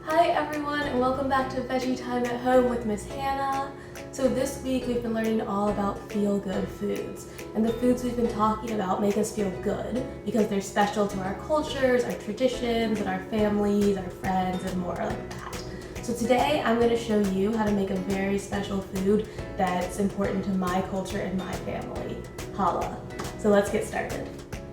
Hi everyone, and welcome back to Veggie Time at Home with Miss Hannah. So this week we've been learning all about feel-good foods. And the foods we've been talking about make us feel good because they're special to our cultures, our traditions, and our families, our friends, and more like that. So today I'm going to show you how to make a very special food that's important to my culture and my family, challah. So let's get started.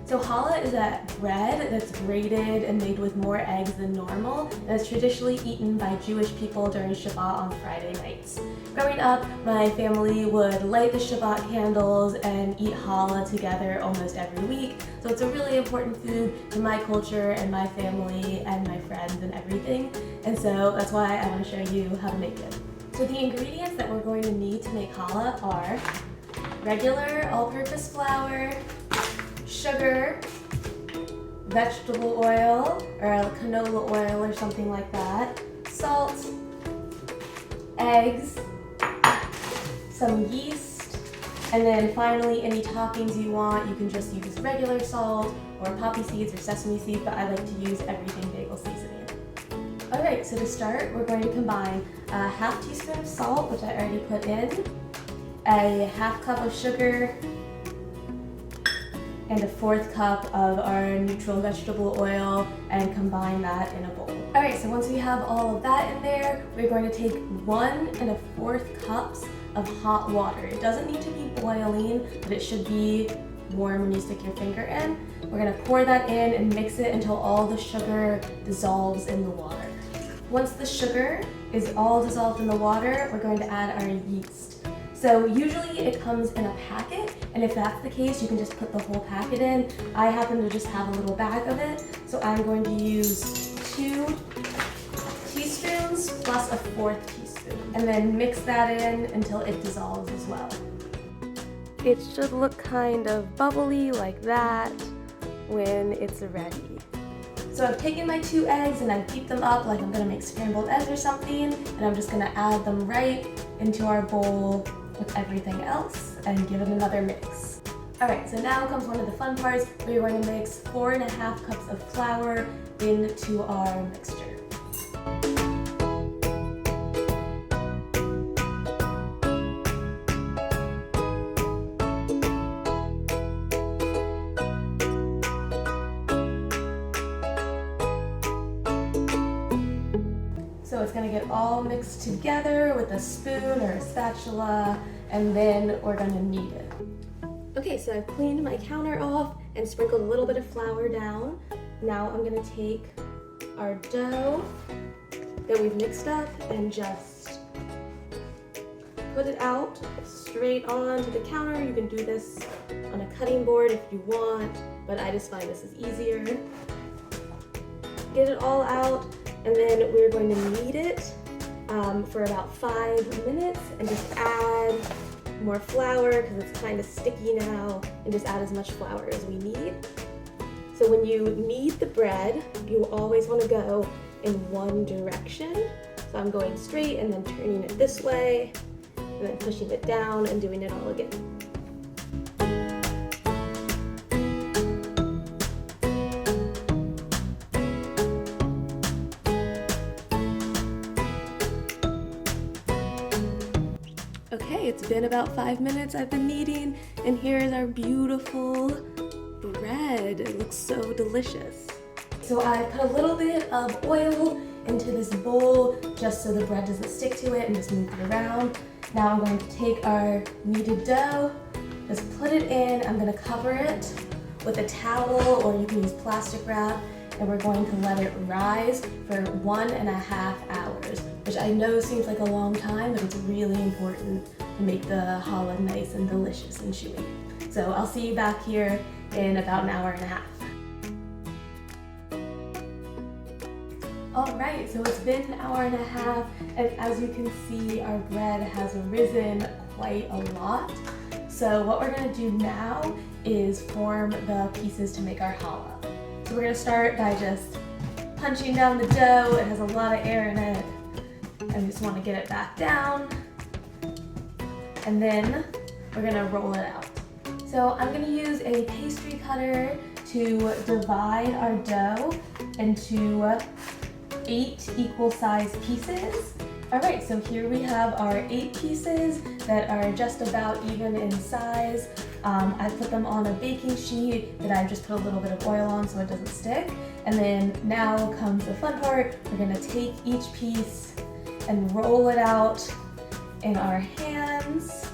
So challah is that bread that's grated and made with more eggs than normal, and it's traditionally eaten by Jewish people during Shabbat on Friday nights. Growing up, my family would light the Shabbat candles and eat challah together almost every week, so it's a really important food in my culture and my family and my friends and everything, and so that's why I want to show you how to make it. So the ingredients that we're going to need to make challah are regular all-purpose flour, sugar, vegetable oil or canola oil or something like that, salt, eggs, some yeast, and then finally any toppings you want. You can just use regular salt or poppy seeds or sesame seeds, but I like to use everything bagel seasoning. Alright, so to start we're going to combine a half teaspoon of salt, which I already put in, a half cup of sugar, and a 1/4 cup of our neutral vegetable oil, and combine that in a bowl. Alright, so once we have all of that in there, we're going to take 1 1/4 cups of hot water. It doesn't need to be boiling, but it should be warm when you stick your finger in. We're going to pour that in and mix it until all the sugar dissolves in the water. Once the sugar is all dissolved in the water, we're going to add our yeast. So usually it comes in a packet, and if that's the case, you can just put the whole packet in. I happen to just have a little bag of it, so I'm going to use 2 teaspoons plus a 1/4 teaspoon, and then mix that in until it dissolves as well. It should look kind of bubbly like that when it's ready. So I've taken my 2 eggs and I've beat them up like I'm going to make scrambled eggs or something, and I'm just going to add them right into our bowl with everything else and give it another mix. Alright, so now comes one of the fun parts. We're going to mix 4 1/2 cups of flour into our mixture. So it's going to get all mixed together with a spoon or a spatula, and then we're going to knead it. Okay, so I've cleaned my counter off and sprinkled a little bit of flour down. Now I'm going to take our dough that we've mixed up and just put it out straight onto the counter. You can do this on a cutting board if you want, but I just find this is easier. Get it all out. And then we're going to knead it for about 5 minutes and just add more flour because it's kind of sticky now, and just add as much flour as we need. So when you knead the bread, you always want to go in one direction. So I'm going straight and then turning it this way and then pushing it down and doing it all again. Okay, it's been about 5 minutes I've been kneading, and here is our beautiful bread. It looks so delicious. So I put a little bit of oil into this bowl just so the bread doesn't stick to it, and just move it around. Now I'm going to take our kneaded dough, just put it in. I'm going to cover it with a towel, or you can use plastic wrap, and we're going to let it rise for 1 1/2 hours, which I know seems like a long time, but it's really important to make the challah nice and delicious and chewy. So I'll see you back here in about 1 1/2 hours. Alright, so it's been 1 1/2 hours, and as you can see, our bread has risen quite a lot. So what we're going to do now is form the pieces to make our challah. So we're going to start by just punching down the dough. It has a lot of air in it, and we just want to get it back down. And then we're going to roll it out. So I'm going to use a pastry cutter to divide our dough into 8 equal-sized pieces. All right, so here we have our 8 pieces that are just about even in size. I put them on a baking sheet that I just put a little bit of oil on so it doesn't stick. And then now comes the fun part. We're gonna take each piece and roll it out in our hands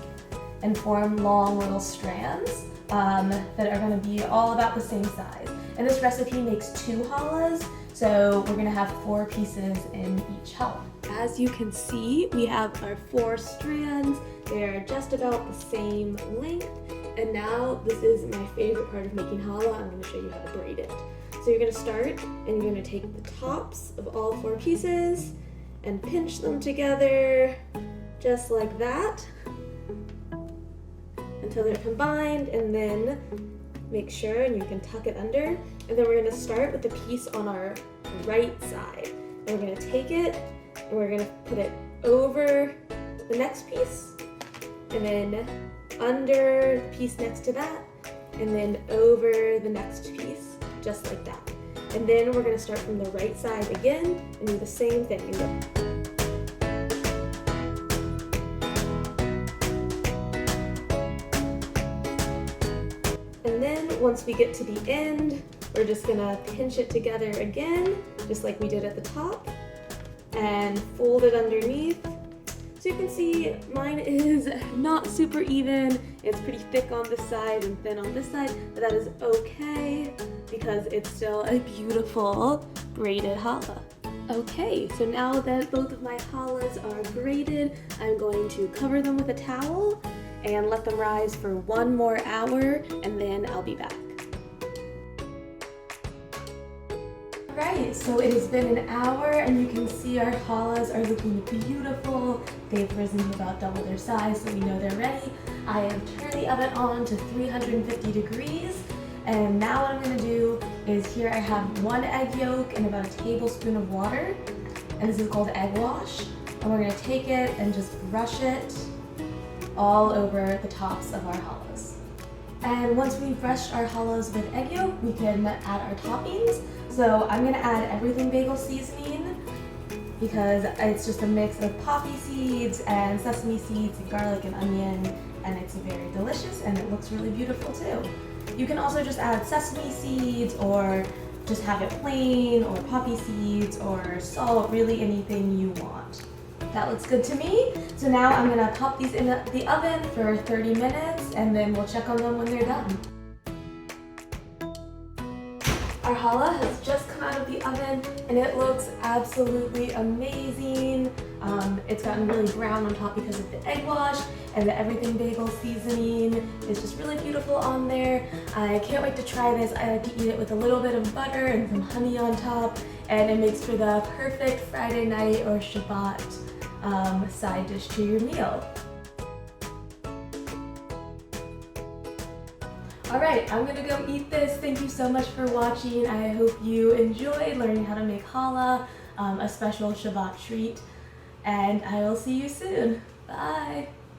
and form long little strands that are gonna be all about the same size. And this recipe makes 2 challahs, so we're gonna have 4 pieces in each challah. As you can see, we have our 4 strands. They're just about the same length. And now this is my favorite part of making challah. I'm gonna show you how to braid it. So you're gonna start and you're gonna take the tops of all 4 pieces and pinch them together just like that until they're combined, and then make sure and you can tuck it under. And then we're gonna start with the piece on our right side. And we're gonna take it and we're gonna put it over the next piece and then under the piece next to that and then over the next piece, just like that. And then we're gonna start from the right side again and do the same thing. And then once we get to the end, we're just gonna pinch it together again, just like we did at the top, and fold it underneath. So you can see mine is not super even. It's pretty thick on this side and thin on this side, but that is okay because it's still a beautiful braided challah. Okay, so now that both of my challahs are braided, I'm going to cover them with a towel and let them rise for 1 more hour, and then I'll be back. Alright, so it has been an hour and you can see our challahs are looking beautiful. They've risen to about double their size, so we know they're ready. I have turned the oven on to 350 degrees, and now what I'm going to do is here I have 1 egg yolk and about a tablespoon of water, and this is called egg wash. And we're going to take it and just brush it all over the tops of our challahs. And once we've brushed our challahs with egg yolk, we can add our toppings. So I'm gonna add everything bagel seasoning because it's just a mix of poppy seeds and sesame seeds and garlic and onion, and it's very delicious and it looks really beautiful too. You can also just add sesame seeds or just have it plain, or poppy seeds or salt, really anything you want. That looks good to me. So now I'm gonna pop these in the oven for 30 minutes and then we'll check on them when they're done. Our challah has just come out of the oven and it looks absolutely amazing. It's gotten really brown on top because of the egg wash, and the everything bagel seasoning is just really beautiful on there. I can't wait to try this. I like to eat it with a little bit of butter and some honey on top, and it makes for the perfect Friday night or Shabbat side dish to your meal. Alright, I'm gonna go eat this. Thank you so much for watching. I hope you enjoyed learning how to make challah, a special Shabbat treat, and I will see you soon. Bye!